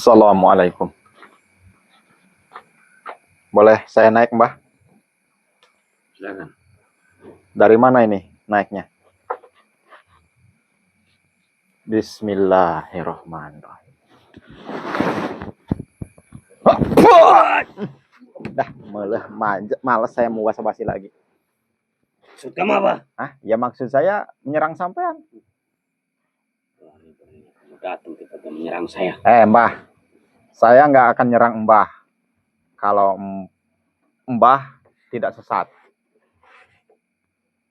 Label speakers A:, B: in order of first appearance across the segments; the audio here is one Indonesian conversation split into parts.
A: Assalamualaikum. Boleh saya naik, Mbah?
B: Silakan.
A: Dari mana ini naiknya? Bismillahirrahmanirrahim. Dah, males saya mau basa-basi lagi.
B: Maksud kamu apa?
A: Ya maksud saya menyerang sampean.
B: Kamu datang tiba-tiba menyerang saya.
A: Mbah, saya nggak akan nyerang Mbah kalau Mbah tidak sesat.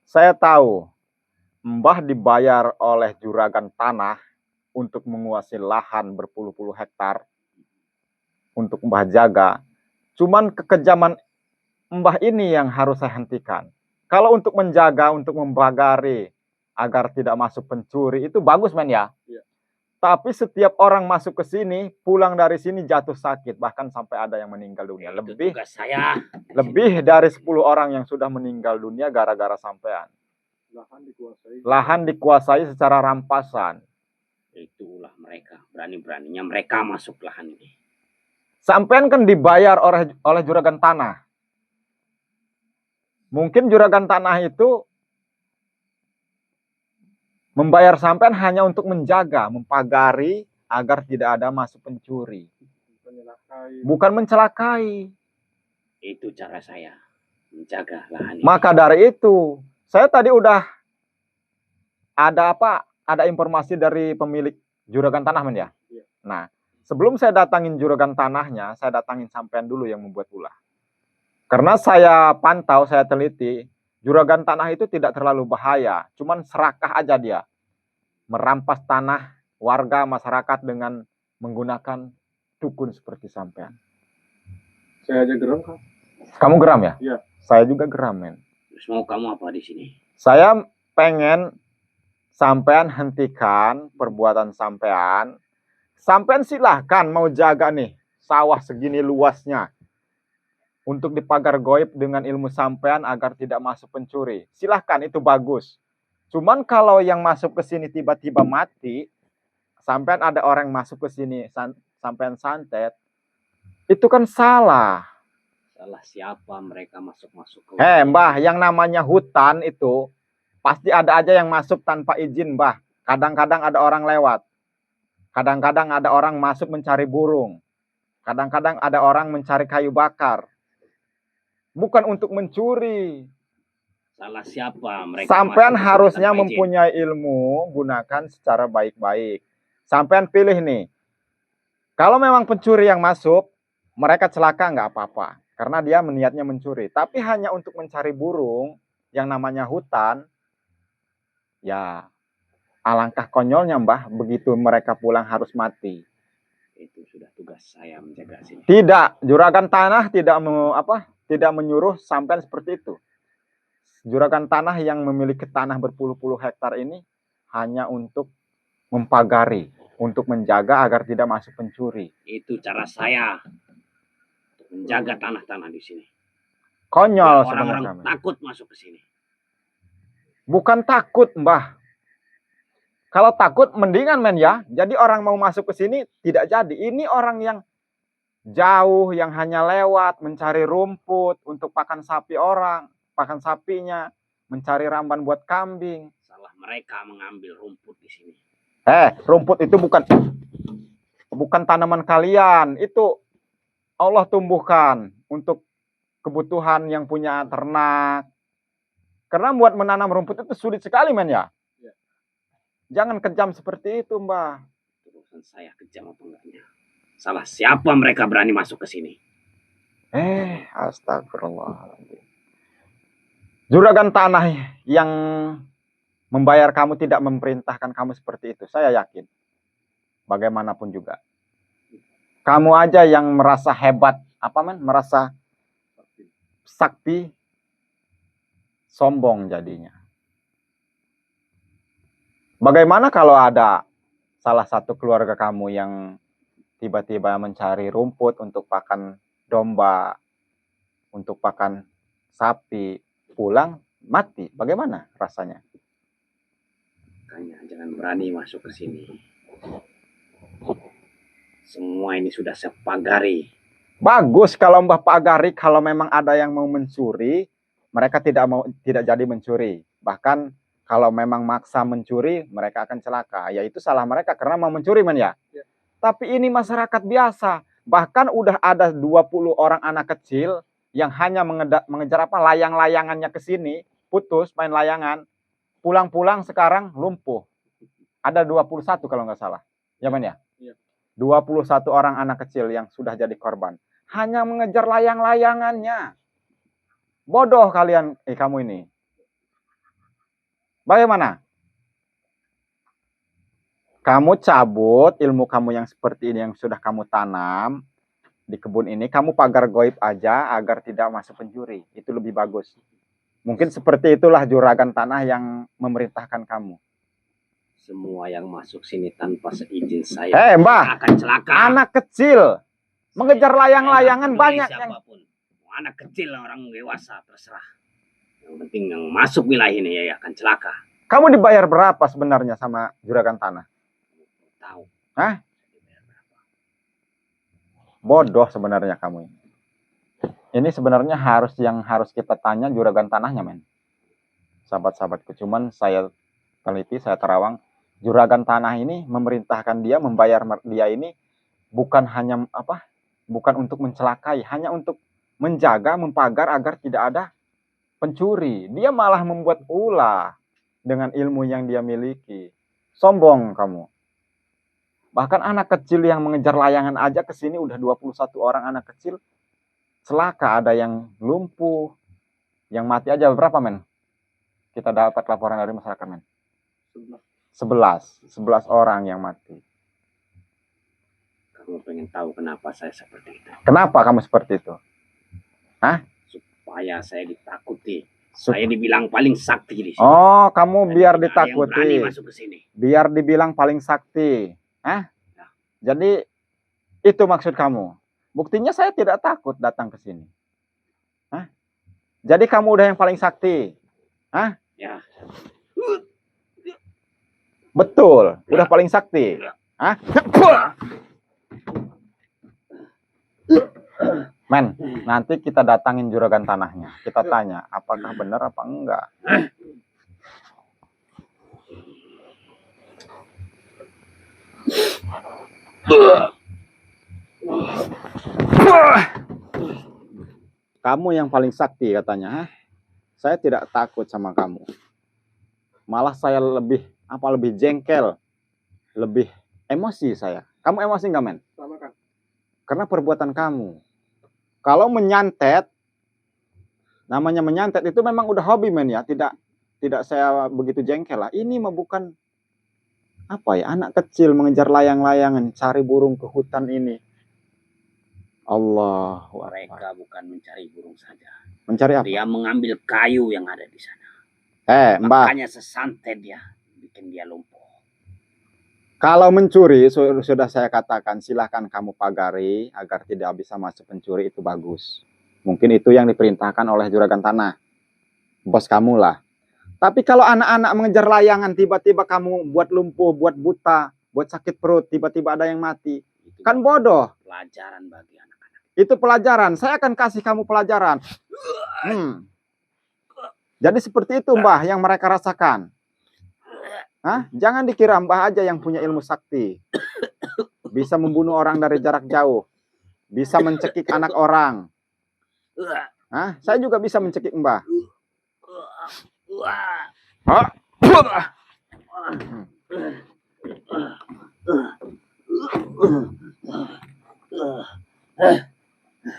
A: Saya tahu Mbah dibayar oleh juragan tanah untuk menguasai lahan berpuluh-puluh hektar untuk Mbah jaga. Cuman kekejaman Mbah ini yang harus saya hentikan. Kalau untuk menjaga, untuk membagari agar tidak masuk pencuri, itu bagus men ya. Tapi setiap orang masuk ke sini, pulang dari sini jatuh sakit, bahkan sampai ada yang meninggal dunia. Lebih dari 10 orang yang sudah meninggal dunia gara-gara sampean. Lahan dikuasai secara rampasan.
B: Itulah mereka, berani-beraninya mereka masuk lahan ini.
A: Sampean kan dibayar oleh juragan tanah. Mungkin juragan tanah itu membayar sampean hanya untuk menjaga, mempagari agar tidak ada masuk pencuri. Bukan mencelakai.
B: Itu cara saya menjaga lahan ini.
A: Maka dari itu, saya tadi udah ada informasi dari pemilik juragan tanah men ya. Nah, sebelum saya datangin juragan tanahnya, saya datangin sampean dulu yang membuat ulah. Karena saya pantau, saya teliti, juragan tanah itu tidak terlalu bahaya, cuman serakah aja dia. Merampas tanah warga masyarakat dengan menggunakan dukun seperti sampean.
C: Saya aja geram, Kak.
A: Kamu geram ya?
C: Iya.
A: Saya juga geram, men.
B: Terus mau kamu apa di sini?
A: Saya pengen sampean hentikan perbuatan sampean. Sampean silahkan mau jaga nih sawah segini luasnya untuk dipagar goib dengan ilmu sampean agar tidak masuk pencuri. Silahkan, itu bagus. Cuman kalau yang masuk ke sini tiba-tiba mati, sampean ada orang masuk ke sini sampean santet, itu kan salah.
B: Salah siapa mereka masuk-masuk ke
A: Mbah, yang namanya hutan itu pasti ada aja yang masuk tanpa izin, Mbah. Kadang-kadang ada orang lewat. Kadang-kadang ada orang masuk mencari burung. Kadang-kadang ada orang mencari kayu bakar. Bukan untuk mencuri.
B: Salah siapa mereka?
A: Sampean harusnya mempunyai ilmu, gunakan secara baik-baik. Sampean pilih nih. Kalau memang pencuri yang masuk, mereka celaka nggak apa-apa. Karena dia niatnya mencuri. Tapi hanya untuk mencari burung, yang namanya hutan, ya alangkah konyolnya, Mbah. Begitu mereka pulang harus mati.
B: Itu sudah tugas saya menjaga sini.
A: Tidak, juragan tanah tidak menyuruh sampean seperti itu. Juragan tanah yang memiliki tanah berpuluh-puluh hektar ini hanya untuk mempagari, untuk menjaga agar tidak masuk pencuri.
B: Itu cara saya untuk menjaga tanah-tanah di sini.
A: Konyol
B: orang-orang takut masuk ke sini.
A: Bukan takut, Mbah. Kalau takut mendingan men ya. Jadi orang mau masuk ke sini tidak jadi. Ini orang yang jauh, yang hanya lewat mencari rumput untuk pakan sapi orang, pakan sapinya, mencari ramban buat kambing.
B: Salah mereka mengambil rumput di sini.
A: Rumput itu bukan tanaman kalian. Itu Allah tumbuhkan untuk kebutuhan yang punya ternak. Karena buat menanam rumput itu sulit sekali men ya. Jangan kejam seperti itu, Mbah.
B: Urusan saya kejam apa enggaknya. Salah siapa mereka berani masuk ke sini?
A: Astagfirullahaladzim. Juragan tanah yang membayar kamu tidak memerintahkan kamu seperti itu. Saya yakin. Bagaimanapun juga. Kamu aja yang merasa hebat. Merasa sakti. Sombong jadinya. Bagaimana kalau ada salah satu keluarga kamu yang tiba-tiba mencari rumput untuk pakan domba, untuk pakan sapi, pulang mati, bagaimana rasanya?
B: Makanya jangan berani masuk ke sini. Semua ini sudah saya pagari.
A: Bagus kalau Mbah pagari, kalau memang ada yang mau mencuri, mereka tidak jadi mencuri. Bahkan kalau memang maksa mencuri, mereka akan celaka. Yaitu salah mereka karena mau mencuri men ya.
C: Ya.
A: Tapi ini masyarakat biasa. Bahkan udah ada 20 orang anak kecil yang hanya mengejar apa layang-layangannya ke sini, putus main layangan. Pulang-pulang sekarang lumpuh. Ada 21 kalau nggak salah. Ya men ya?
C: Iya.
A: 21 orang anak kecil yang sudah jadi korban. Hanya mengejar layang-layangannya. Bodoh kalian, kamu ini. Bagaimana? Kamu cabut ilmu kamu yang seperti ini yang sudah kamu tanam di kebun ini, kamu pagar goib aja agar tidak masuk pencuri. Itu lebih bagus. Mungkin seperti itulah juragan tanah yang memerintahkan kamu.
B: Semua yang masuk sini tanpa seizin saya
A: Mbah,
B: akan celaka.
A: anak kecil mengejar layang-layangan banyak yang
B: siapapun. Anak kecil, orang dewasa, terserah. Yang penting yang masuk wilayah ini ya akan celaka.
A: Kamu dibayar berapa sebenarnya sama juragan tanah?
B: Tahu.
A: Hah? Bodoh sebenarnya kamu ini. Ini sebenarnya harus kita tanya juragan tanahnya, men. Sahabat-sahabatku, cuman saya teliti, saya terawang, juragan tanah ini memerintahkan dia, membayar dia ini bukan hanya bukan untuk mencelakai, hanya untuk menjaga, mempagar agar tidak ada pencuri. Dia malah membuat ulah dengan ilmu yang dia miliki. Sombong kamu. Bahkan anak kecil yang mengejar layangan aja ke sini udah 21 orang anak kecil celaka, ada yang lumpuh, yang mati aja berapa men? Kita dapat laporan dari masyarakat men. 11 orang yang mati.
B: Kamu pengen tahu kenapa saya seperti itu?
A: Kenapa kamu seperti itu? Hah?
B: Supaya saya ditakuti. Saya dibilang paling sakti di sini.
A: Oh, kamu
B: Dan
A: biar
B: tidak ada yang berani
A: ditakuti.
B: masuk ke sini.
A: Biar dibilang paling sakti. Hah?
B: Ya.
A: Jadi itu maksud kamu. Buktinya saya tidak takut datang ke sini. Hah? Jadi kamu udah yang paling sakti. Hah?
B: Ya.
A: Betul, udah paling sakti. Hah? Men, nanti kita datangin juragan tanahnya. Kita tanya, apakah benar apa enggak. Kamu yang paling sakti katanya. Hah? Saya tidak takut sama kamu. Malah saya lebih jengkel, lebih emosi saya. Kamu emosi nggak men?
C: Sama kan?
A: Karena perbuatan kamu. Kalau menyantet, namanya menyantet itu memang udah hobi men ya. Tidak saya begitu jengkel lah. Ini mah bukan anak kecil mengejar layang-layangan, cari burung ke hutan ini. Allah.
B: Mereka bukan mencari burung saja.
A: Mencari apa?
B: Dia mengambil kayu yang ada di sana.
A: Mbah.
B: Makanya sesantet dia, bikin dia lumpuh.
A: Kalau mencuri, sudah saya katakan, silahkan kamu pagari agar tidak bisa masuk pencuri, itu bagus. Mungkin itu yang diperintahkan oleh juragan tanah. Bos kamu lah. Tapi kalau anak-anak mengejar layangan, tiba-tiba kamu buat lumpuh, buat buta, buat sakit perut, tiba-tiba ada yang mati.
B: Itu
A: Kan bodoh.
B: Pelajaran bagi anak-anak.
A: Itu pelajaran. Saya akan kasih kamu pelajaran. Jadi seperti itu Mbah yang mereka rasakan. Hah? Jangan dikira Mbah aja yang punya ilmu sakti. Bisa membunuh orang dari jarak jauh. Bisa mencekik anak orang. Hah? Saya juga bisa mencekik Mbah. Hah?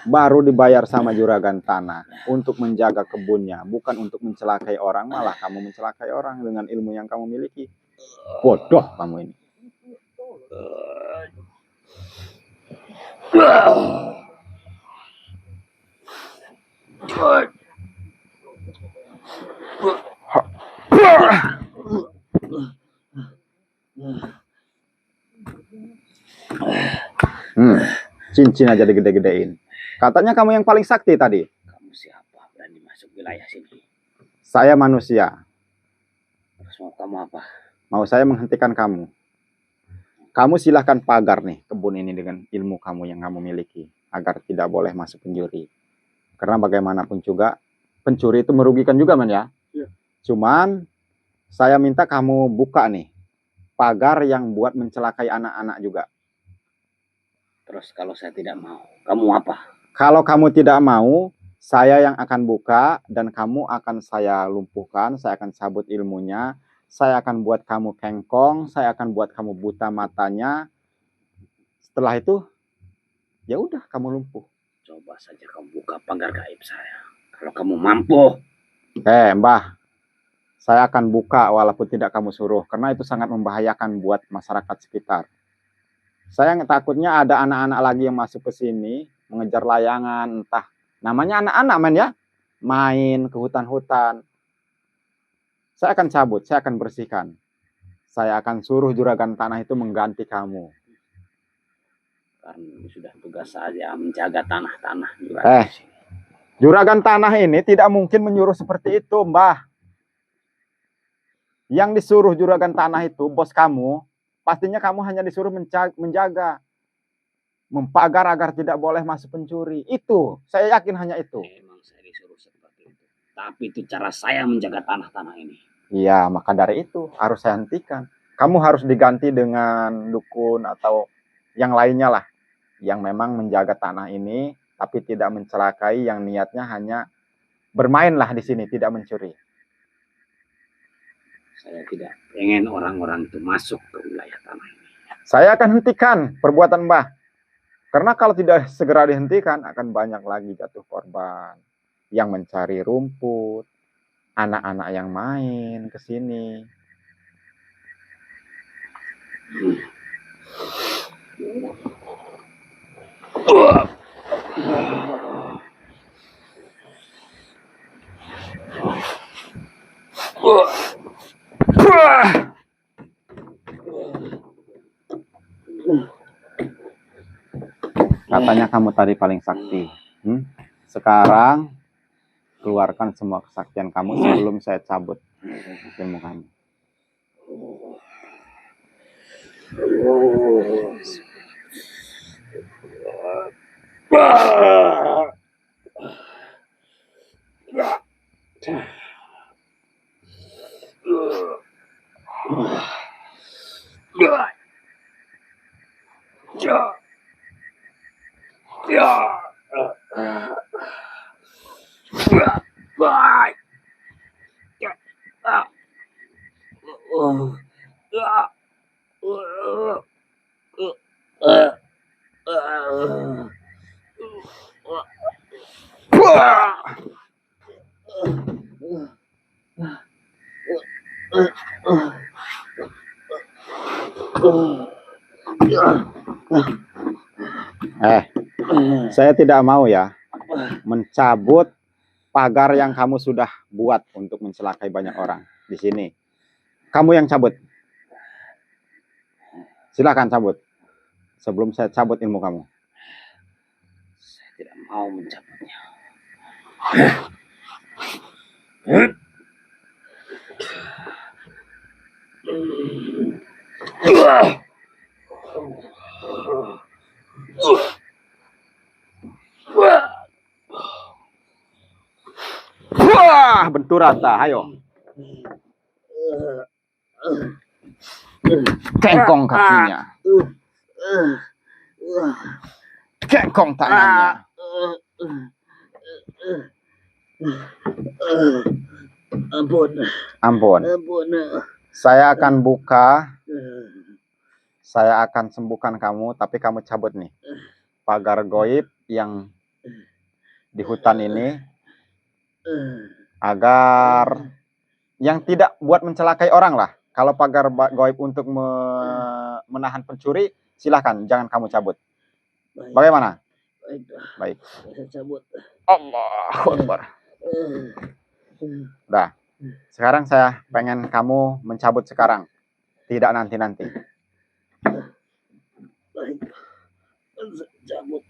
A: Baru dibayar sama juragan tanah untuk menjaga kebunnya, bukan untuk mencelakai orang. Malah kamu mencelakai orang dengan ilmu yang kamu miliki. Bodoh kamu ini. Cincin aja digede-gedein. Katanya kamu yang paling sakti tadi.
B: Kamu siapa berani masuk wilayah sini?
A: Saya manusia.
B: Terus mau kamu apa?
A: Mau saya menghentikan kamu. Kamu silahkan pagar nih kebun ini dengan ilmu kamu yang kamu miliki agar tidak boleh masuk pencuri. Karena bagaimanapun juga pencuri itu merugikan juga men ya.
C: Iya.
A: Cuman saya minta kamu buka nih pagar yang buat mencelakai anak-anak juga.
B: Terus kalau saya tidak mau, kamu apa?
A: Kalau kamu tidak mau, saya yang akan buka dan kamu akan saya lumpuhkan, saya akan cabut ilmunya, saya akan buat kamu kengkong, saya akan buat kamu buta matanya. Setelah itu, ya udah kamu lumpuh.
B: Coba saja kamu buka pagar gaib saya. Kalau kamu mampu.
A: Mbah, saya akan buka walaupun tidak kamu suruh, karena itu sangat membahayakan buat masyarakat sekitar. Saya takutnya ada anak-anak lagi yang masuk ke sini, mengejar layangan, entah namanya anak-anak men ya, main ke hutan-hutan. Saya akan cabut, saya akan bersihkan. Saya akan suruh juragan tanah itu mengganti kamu.
B: Karena sudah tugas saja menjaga tanah-tanah.
A: Juragan tanah ini tidak mungkin menyuruh seperti itu, Mbah. Yang disuruh juragan tanah itu, bos kamu, pastinya kamu hanya disuruh menjaga. Mempagar agar tidak boleh masuk pencuri. Itu, saya yakin hanya itu.
B: Memang saya disuruh seperti itu. Tapi itu cara saya menjaga tanah-tanah ini.
A: Iya, maka dari itu harus saya hentikan. Kamu harus diganti dengan dukun atau yang lainnya lah. Yang memang menjaga tanah ini, tapi tidak mencelakai, yang niatnya hanya bermainlah di sini, tidak mencuri.
B: Saya tidak ingin orang-orang itu masuk ke wilayah tanah ini.
A: Saya akan hentikan perbuatan Mbah. Karena kalau tidak segera dihentikan, akan banyak lagi jatuh korban. Yang mencari rumput, anak-anak yang main ke sini. Katanya kamu tadi paling sakti. Sekarang keluarkan semua kesaktian kamu sebelum saya cabut ilmu kamu. Saya tidak mau ya mencabut pagar yang kamu sudah buat untuk mencelakai banyak orang di sini. Kamu yang cabut. Silakan cabut. Sebelum saya cabut ilmu kamu.
B: Saya tidak mau mencabutnya.
A: Wah, bentur rata, ayo. Kengkong kakinya. Kengkong tangannya. Ampun. Saya akan buka. Saya akan sembuhkan kamu, tapi kamu cabut nih. Pagar goib yang di hutan ini. Agar yang tidak buat mencelakai orang lah. Kalau pagar goib untuk menahan pencuri, silahkan, jangan kamu cabut. Bagaimana? Baik.
B: Saya cabut.
A: Allahu Akbar. Dah. Sekarang saya pengen kamu mencabut sekarang. Tidak nanti-nanti.
B: Baik. Cabut.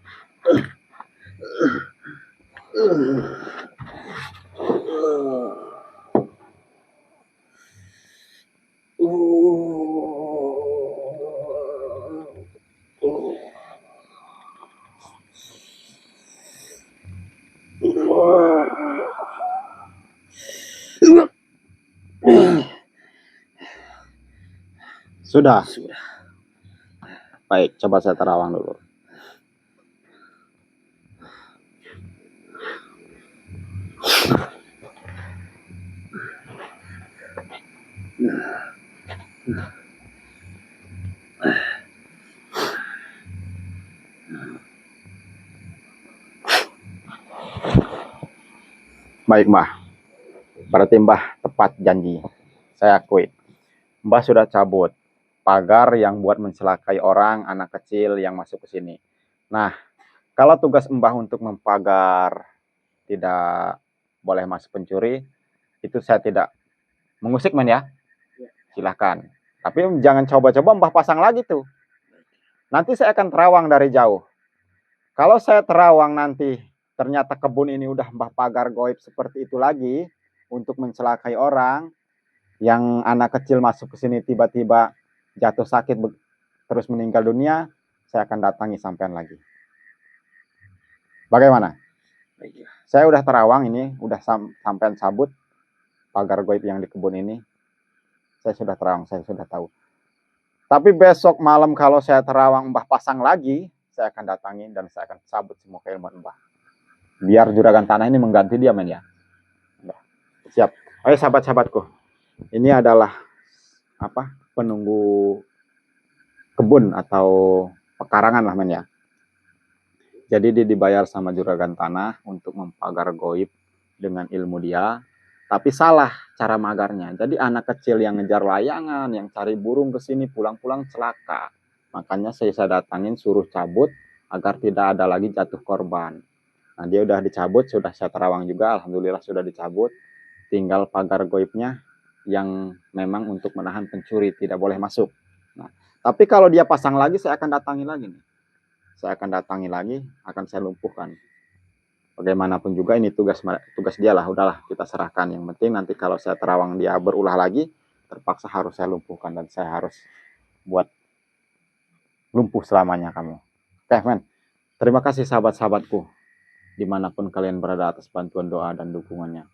A: Sudah.
B: Sudah.
A: Baik, coba saya terawang dulu. Baik, Mbah. Berarti Mbah tepat janji. Saya akui. Mbah sudah cabut pagar yang buat mencelakai orang, anak kecil yang masuk ke sini. Nah, kalau tugas Mbah untuk mempagar tidak boleh masuk pencuri, itu saya tidak mengusik, men ya. Silahkan. Tapi jangan coba-coba Mbah pasang lagi tuh. Nanti saya akan terawang dari jauh. Kalau saya terawang nanti ternyata kebun ini udah Mbah pagar goib seperti itu lagi untuk mencelakai orang, yang anak kecil masuk ke sini tiba-tiba jatuh sakit terus meninggal dunia, saya akan datangi sampean lagi. Bagaimana?
B: Baiklah.
A: Saya udah terawang ini, udah sampean sabut pagar goib yang di kebun ini. Saya sudah terawang, saya sudah tahu. Tapi besok malam kalau saya terawang Mbah pasang lagi, saya akan datangi dan saya akan sabut semua keilmuan Mbah. Biar juragan tanah ini mengganti dia, men ya. Siap. Ayo sahabat-sahabatku. Ini adalah penunggu kebun atau pekarangan lah, men ya. Jadi dia dibayar sama juragan tanah untuk mempagar goib dengan ilmu dia, tapi salah cara magarnya. Jadi anak kecil yang ngejar layangan, yang cari burung ke sini pulang-pulang celaka. Makanya saya datangin suruh cabut agar tidak ada lagi jatuh korban. Nah, dia udah dicabut, sudah saya terawang juga, alhamdulillah sudah dicabut. Tinggal pagar goibnya yang memang untuk menahan pencuri, tidak boleh masuk. Nah, tapi kalau dia pasang lagi, saya akan datangi lagi nih. Saya akan datangi lagi, akan saya lumpuhkan. Bagaimanapun juga ini tugas dia lah, udahlah kita serahkan. Yang penting nanti kalau saya terawang dia berulah lagi, terpaksa harus saya lumpuhkan dan saya harus buat lumpuh selamanya kamu. Oke, men. Terima kasih sahabat-sahabatku, dimanapun kalian berada, atas bantuan doa dan dukungannya.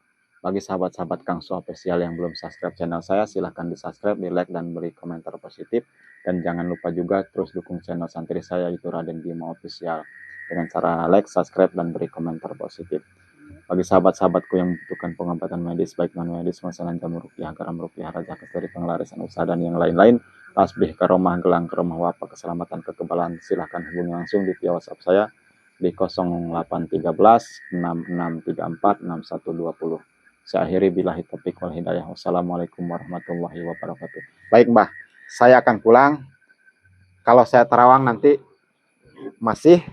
A: Bagi sahabat-sahabat Kang Su Official yang belum subscribe channel saya, silahkan di subscribe, di like, dan beri komentar positif. Dan jangan lupa juga terus dukung channel santri saya, itu Raden Bima Official, dengan cara like, subscribe, dan beri komentar positif. Bagi sahabat-sahabatku yang membutuhkan pengobatan medis, baik non-medis, masalah jamu rupiah, garam rupiah, raja dari pengelarisan usaha, dan yang lain-lain, tasbih karomah, gelang karomah, wapak, keselamatan, kekebalan, silahkan hubungi langsung di via WhatsApp saya di 0813 6634 6120. Saya akhiri billahi taufiq wal hidayah. Wassalamualaikum warahmatullahi wabarakatuh. Baik, Mbah. Saya akan pulang. Kalau saya terawang nanti masih